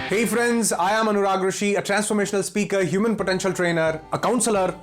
Hey friends, I am Anurag Rishi, a transformational speaker, human potential trainer, a counselor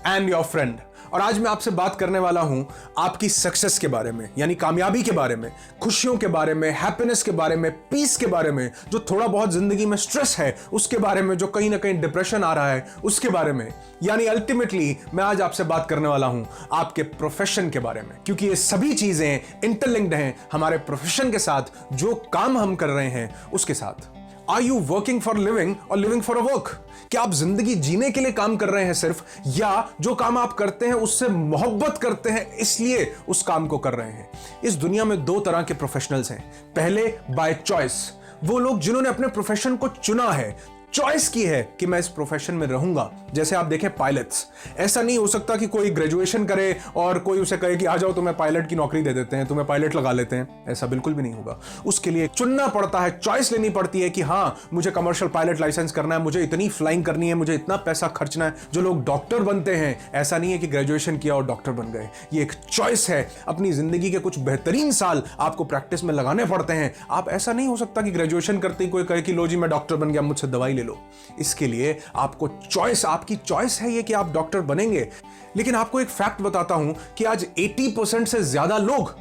and your friend. और आज मैं आपसे बात करने वाला हूं आपकी सक्सेस के बारे में, यानी कामयाबी के बारे में, खुशियों के बारे में, हैप्पीनेस के बारे में, पीस के बारे में, जो थोड़ा बहुत जिंदगी में स्ट्रेस है उसके बारे में, जो कहीं ना कहीं डिप्रेशन आ रहा है उसके बारे में। यानी अल्टीमेटली मैं आज आपसे बात करने वाला हूं आपके प्रोफेशन के बारे में, क्योंकि ये सभी चीजें इंटरलिंक्ड हैं हमारे प्रोफेशन के साथ, जो काम हम कर रहे हैं उसके साथ। Are you working for living or living for a work? क्या आप जिंदगी जीने के लिए काम कर रहे हैं सिर्फ, या जो काम आप करते हैं उससे मोहब्बत करते हैं इसलिए उस काम को कर रहे हैं? इस दुनिया में दो तरह के प्रोफेशनल्स हैं। पहले बाय चॉइस, वो लोग जिन्होंने अपने प्रोफेशन को चुना है, चॉइस की है कि मैं इस प्रोफेशन में रहूंगा। जैसे आप देखें पायलट्स, ऐसा नहीं हो सकता कि कोई ग्रेजुएशन करे और कोई उसे कहे कि आ जाओ तुम्हें पायलट की नौकरी दे देते हैं, तुम्हें पायलट लगा लेते हैं। ऐसा बिल्कुल भी नहीं होगा। उसके लिए चुनना पड़ता है, चॉइस लेनी पड़ती है कि हाँ मुझे कमर्शियल पायलट लाइसेंस करना है, मुझे इतनी फ्लाइंग करनी है, मुझे इतना पैसा खर्चना है। जो लोग डॉक्टर बनते हैं, ऐसा नहीं है कि ग्रेजुएशन किया और डॉक्टर बन गए। ये एक चॉइस है। अपनी जिंदगी के कुछ बेहतरीन साल आपको प्रैक्टिस में लगाने पड़ते हैं। आप ऐसा नहीं हो सकता कि ग्रेजुएशन करते ही कोई कहे कि लो जी मैं डॉक्टर बन गया, मुझसे दवाई ले लो। इसके लिए आपको चॉइस, आपकी चॉइस है ये कि आप डॉक्टर बनेंगे। लेकिन आपको एक फैक्ट बताता हूं कि आज 80% से ज्यादा लोग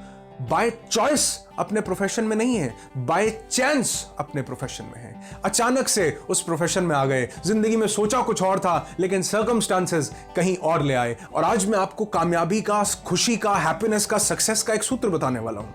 बाय चॉइस अपने प्रोफेशन में नहीं है, बाय चांस अपने प्रोफेशन में है। अचानक से उस प्रोफेशन में आ गए, जिंदगी में सोचा कुछ और था लेकिन सर्कमस्टांसेस कहीं और ले आए। और आज मैं आपको कामयाबी का, खुशी का, हैप्पीनेस का, सक्सेस का एक सूत्र बताने वाला हूं।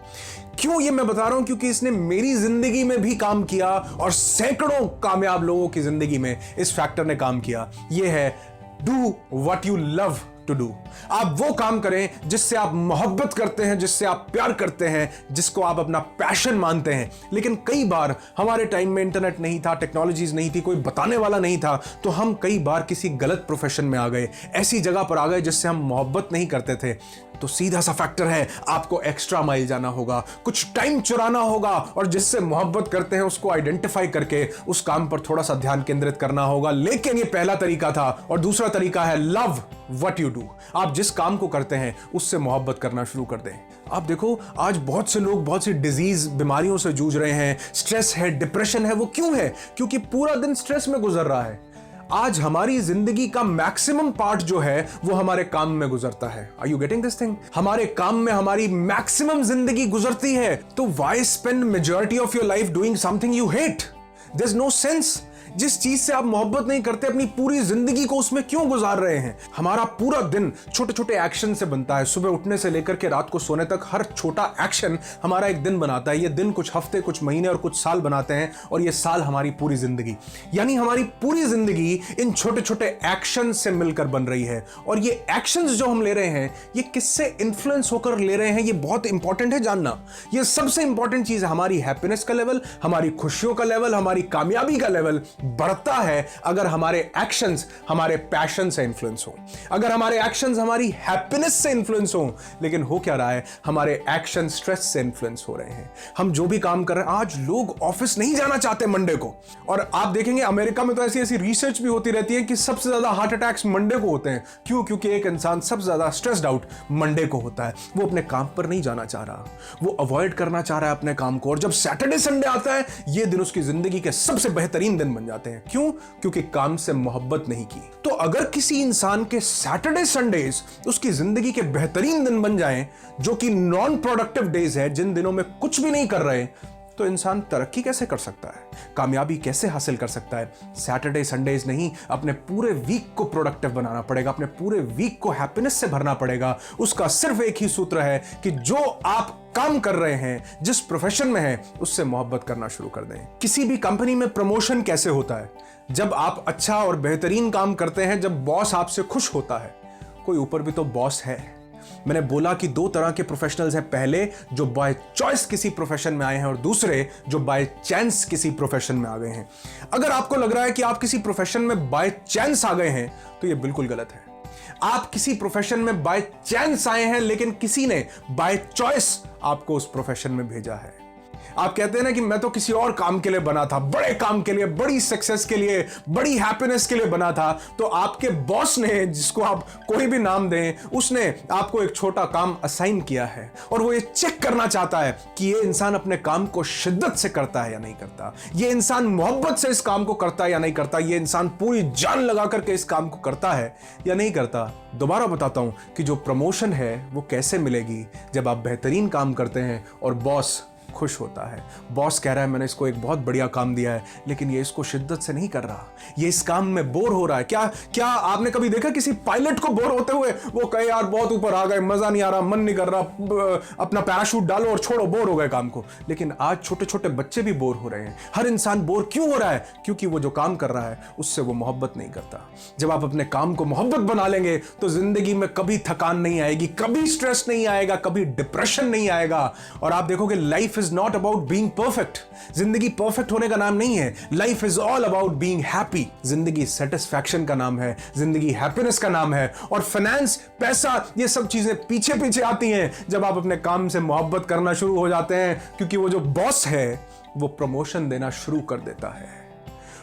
क्यों ये मैं बता रहा हूं? क्योंकि इसने मेरी जिंदगी में भी काम किया और सैकड़ों कामयाब लोगों की जिंदगी में इस फैक्टर ने काम किया। यह है do what you love to do. आप वो काम करें जिससे आप मोहब्बत करते हैं, जिससे आप प्यार करते हैं, जिसको आप अपना पैशन मानते हैं। लेकिन कई बार हमारे टाइम में इंटरनेट नहीं था, टेक्नोलॉजीज नहीं थी, कोई बताने वाला नहीं था, तो हम कई बार किसी गलत प्रोफेशन में आ गए, ऐसी जगह पर आ गए जिससे हम मोहब्बत नहीं करते थे। तो सीधा सा फैक्टर है, आपको एक्स्ट्रा माइल जाना होगा, कुछ टाइम चुराना होगा और जिससे मोहब्बत करते हैं उसको आइडेंटिफाई करके उस काम पर थोड़ा सा ध्यान केंद्रित करना होगा। लेकिन ये पहला तरीका था। और दूसरा तरीका है लव व्हाट यू डू। आप जिस काम को करते हैं उससे मोहब्बत करना शुरू कर दें। आप देखो आज बहुत से लोग बहुत सी डिजीज, बीमारियों से जूझ रहे हैं, स्ट्रेस है, डिप्रेशन है। वो क्यों है? क्योंकि पूरा दिन स्ट्रेस में गुजर रहा है। आज हमारी जिंदगी का मैक्सिमम पार्ट जो है वो हमारे काम में गुजरता है। Are you getting this thing? हमारे काम में हमारी मैक्सिमम जिंदगी गुजरती है। तो why spend majority of your life doing something you hate? There is no sense. जिस चीज से आप मोहब्बत नहीं करते, अपनी पूरी जिंदगी को उसमें क्यों गुजार रहे हैं? हमारा पूरा दिन छोटे छोटे एक्शन से बनता है। सुबह उठने से लेकर के रात को सोने तक हर छोटा एक्शन हमारा एक दिन बनाता है। ये दिन कुछ हफ्ते, कुछ महीने और कुछ साल बनाते हैं, और ये साल हमारी पूरी जिंदगी। यानी हमारी पूरी जिंदगी इन छोटे छोटे एक्शन से मिलकर बन रही है। और ये एक्शन जो हम ले रहे हैं, ये किससे इन्फ्लुएंस होकर ले रहे हैं, ये बहुत इंपॉर्टेंट है जानना। ये सबसे इंपॉर्टेंट चीज है। हमारी हैप्पीनेस का लेवल, हमारी खुशियों का लेवल, हमारी कामयाबी का लेवल बढ़ता है अगर हमारे एक्शंस हमारे पैशन से इन्फ्लुएंस हो, अगर हमारे एक्शंस हमारी हैप्पीनेस से इन्फ्लुएंस हो। लेकिन हो क्या रहा है? हमारे एक्शन स्ट्रेस से इन्फ्लुएंस हो रहे हैं। हम जो भी काम कर रहे हैं, आज लोग ऑफिस नहीं जाना चाहते मंडे को। और आप देखेंगे अमेरिका में तो ऐसी ऐसी रिसर्च भी होती रहती है कि सबसे ज्यादा हार्ट अटैक्स मंडे को होते हैं। क्यों? क्योंकि एक इंसान सबसे ज्यादा स्ट्रेस्ड आउट मंडे को होता है। वो अपने काम पर नहीं जाना चाह रहा, वो अवॉइड करना चाह रहा है अपने काम को। और जब सैटरडे संडे आता है, ये दिन उसकी जिंदगी के सबसे बेहतरीन दिन बन जाते हैं। क्यों? क्योंकि काम से मोहब्बत नहीं की। तो अगर किसी इंसान के सैटरडे संडेज उसकी जिंदगी के बेहतरीन दिन बन जाएं, जो कि नॉन प्रोडक्टिव डेज है, जिन दिनों में कुछ भी नहीं कर रहे, तो इंसान तरक्की कैसे कर सकता है? कामयाबी कैसे हासिल कर सकता है? सैटरडे संडेज नहीं, अपने पूरे वीक को प्रोडक्टिव बनाना पड़ेगा, अपने पूरे वीक को हैप्पीनेस से भरना पड़ेगा। उसका सिर्फ एक ही सूत्र है कि जो आप काम कर रहे हैं, जिस प्रोफेशन में हैं, उससे मोहब्बत करना शुरू कर दें। किसी भी कंपनी में प्रमोशन कैसे होता है? जब आप अच्छा और बेहतरीन काम करते हैं, जब बॉस आपसे खुश होता है। कोई ऊपर भी तो बॉस है। मैंने बोला कि दो तरह के प्रोफेशनल्स हैं। पहले जो बाय चॉइस किसी प्रोफेशन में आए हैं, और दूसरे जो बाय चांस किसी प्रोफेशन में आ गए हैं। अगर आपको लग रहा है कि आप किसी प्रोफेशन में बाय चांस आ गए हैं, तो यह बिल्कुल गलत है। आप किसी प्रोफेशन में बाय चांस आए हैं, लेकिन किसी ने बाय चॉइस आपको उस प्रोफेशन में भेजा है। आप कहते हैं ना कि मैं तो किसी और काम के लिए बना था, बड़े काम के लिए, बड़ी सक्सेस के लिए, बड़ी हैप्पीनेस के लिए बना था, तो आपके बॉस ने, जिसको आप कोई भी नाम दें, उसने आपको एक छोटा काम असाइन किया है और वो ये चेक करना चाहता है कि ये इंसान अपने काम को शिद्दत से करता है या नहीं करता, ये इंसान मोहब्बत से इस काम को करता है या नहीं करता, ये इंसान पूरी जान लगा करके इस काम को करता है या नहीं करता। दोबारा बताता हूं कि जो प्रमोशन है वो कैसे मिलेगी, जब आप बेहतरीन काम करते हैं और बॉस खुश होता है। बॉस कह रहा है मैंने इसको एक बहुत बढ़िया काम दिया है, लेकिन ये इसको शिद्दत से नहीं कर रहा, ये इस काम में बोर हो रहा है। क्या आपने कभी देखा किसी पायलट को बोर होते हुए? वो कहे यार बहुत ऊपर आ गए, मजा नहीं आ रहा, मन नहीं कर रहा, अपना पैराशूट डालो और छोड़ो, बोर हो गए काम को। लेकिन आज छोटे छोटे बच्चे भी बोर हो रहे हैं। हर इंसान बोर क्यों हो रहा है? क्योंकि वो जो काम कर रहा है उससे वो मोहब्बत नहीं करता। जब आप अपने काम को मोहब्बत बना लेंगे तो जिंदगी में कभी थकान नहीं आएगी, कभी स्ट्रेस नहीं आएगा, कभी डिप्रेशन नहीं आएगा। और आप देखोगे life is not about being perfect. जिंदगी परफेक्ट होने का नाम नहीं है। Life is all about being happy. जिंदगी सेटिस्फैक्शन का नाम है, जिंदगी हैप्पीनेस का नाम है। और फाइनेंस, पैसा, ये सब चीजें पीछे पीछे आती हैं जब आप अपने काम से मोहब्बत करना शुरू हो जाते हैं, क्योंकि वो जो बॉस है वो प्रमोशन देना शुरू कर देता है।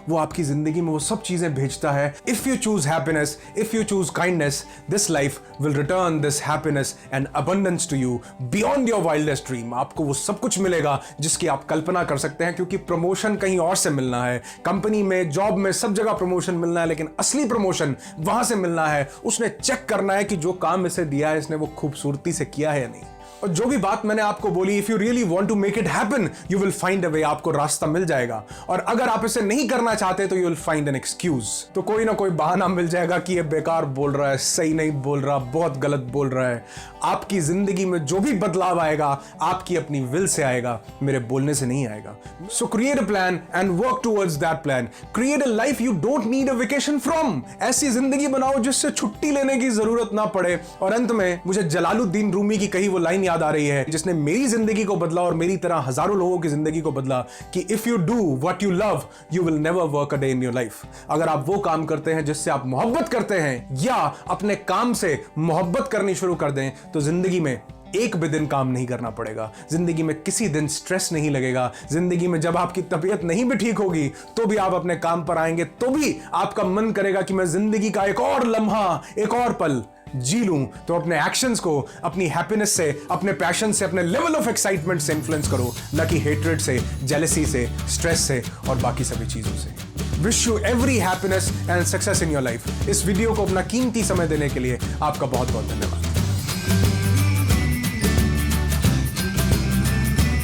वो आपकी जिंदगी में वो सब चीजें भेजता है। If you choose happiness, if you choose kindness, this life will return this happiness and abundance to you beyond your wildest dream. आपको वो सब कुछ मिलेगा जिसकी आप कल्पना कर सकते हैं, क्योंकि प्रमोशन कहीं और से मिलना है। कंपनी में, जॉब में, सब जगह प्रमोशन मिलना है, लेकिन असली प्रमोशन वहां से मिलना है। उसने चेक करना है कि जो काम इसे दिया है इसने वो खूबसूरती से किया है या नहीं। और जो भी बात मैंने आपको बोली, if you really want to make it happen, you will find a way. आपको रास्ता मिल जाएगा। और अगर आप इसे नहीं करना चाहते तो you will find an excuse. तो कोई ना कोई बहाना मिल जाएगा कि ये बेकार बोल रहा है, सही नहीं बोल रहा, बहुत गलत बोल रहा है। आपकी जिंदगी में जो भी बदलाव आएगा आपकी अपनी विल से आएगा, मेरे बोलने से नहीं आएगा। सो create a plan and work towards that plan. Create a life you don't need a vacation from. ऐसी जिंदगी बनाओ जिससे छुट्टी लेने की जरूरत ना पड़े। और अंत में मुझे जलालुद्दीन रूमी की कही वो लाइन याद आ रही है, जिसने मेरी जिंदगी को बदला और मेरी तरह हजारों लोगों की जिंदगी को बदला, कि if you do what you love you will never work a day in your life. अगर आप वो काम करते हैं जिससे आप मोहब्बत करते हैं, या अपने काम से मोहब्बत करनी शुरू कर दें, तो जिंदगी में एक भी दिन काम नहीं करना पड़ेगा। जिंदगी में किसी दिन स्ट्रेस नहीं लगेगा। जिंदगी में जब आपकी तबीयत नहीं भी ठीक होगी तो भी आप अपने काम पर आएंगे, तो भी आपका मन करेगा कि मैं जिंदगी का एक और लम्हा, एक और पल जी लूं। तो अपने एक्शंस को अपनी हैप्पीनेस से, अपने पैशन से, अपने लेवल ऑफ एक्साइटमेंट से इन्फ्लुएंस करो, न कि हेट्रेड से, जेलसी से, स्ट्रेस से और बाकी सभी चीजों से। Wish you every happiness and success in your life. इस वीडियो को अपना कीमती समय देने के लिए आपका बहुत बहुत धन्यवाद।